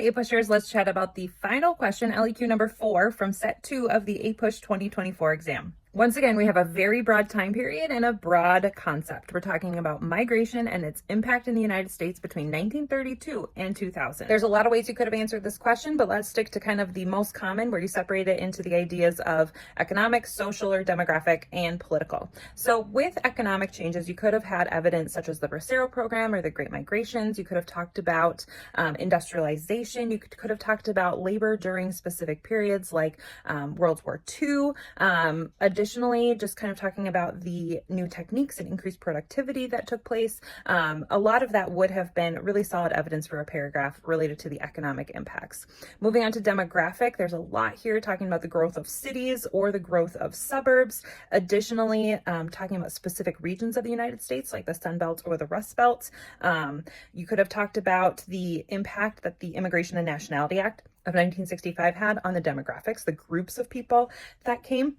Hey APUSHers, let's chat about the final question, LEQ number 4 from set 2 of the APUSH 2024 exam. Once again, we have a very broad time period and a broad concept. We're talking about migration and its impact in the United States between 1932 and 2000. There's a lot of ways you could have answered this question, but let's stick to kind of the most common where you separate it into the ideas of economic, social, or demographic, and political. So with economic changes, you could have had evidence such as the Bracero program or the Great Migrations. You could have talked about industrialization. You could have talked about labor during specific periods like World War II. Additionally, just kind of talking about the new techniques and increased productivity that took place. A lot of that would have been really solid evidence for a paragraph related to the economic impacts. Moving on to demographic, there's a lot here talking about the growth of cities or the growth of suburbs. Additionally, talking about specific regions of the United States like the Sun Belt or the Rust Belt. You could have talked about the impact that the Immigration and Nationality Act of 1965 had on the demographics, the groups of people that came.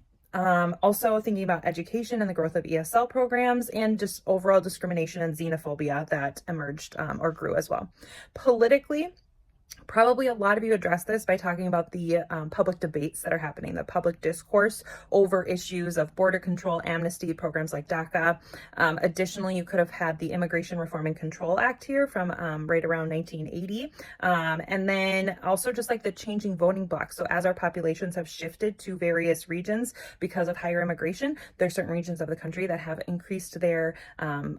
Also thinking about education and the growth of ESL programs and just overall discrimination and xenophobia that emerged or grew as well. Politically, probably a lot of you address this by talking about the public debates that are happening, the public discourse over issues of border control, amnesty, programs like DACA. Additionally, you could have had the Immigration Reform and Control Act here from right around 1980. And then also just like the changing voting blocks. So as our populations have shifted to various regions because of higher immigration, there are certain regions of the country that have increased their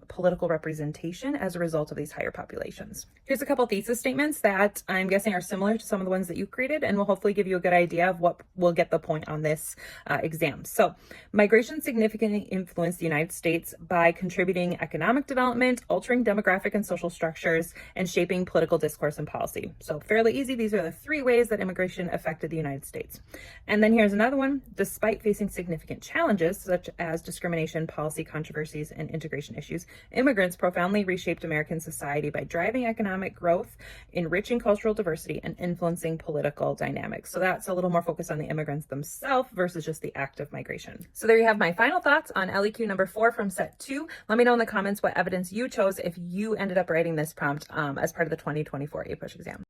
political representation as a result of these higher populations. Here's a couple thesis statements that I'm guessing are similar to some of the ones that you created and will hopefully give you a good idea of what will get the point on this exam. So migration significantly influenced the United States by contributing economic development, altering demographic and social structures, and shaping political discourse and policy. So fairly easy. These are the 3 ways that immigration affected the United States. And then here's another one. Despite facing significant challenges such as discrimination, policy controversies, and integration issues, immigrants profoundly reshaped American society by driving economic growth, enriching cultural diversity, and influencing political dynamics. So that's a little more focused on the immigrants themselves versus just the act of migration. So there you have my final thoughts on LEQ number 4 from set 2. Let me know in the comments what evidence you chose if you ended up writing this prompt as part of the 2024 APUSH exam.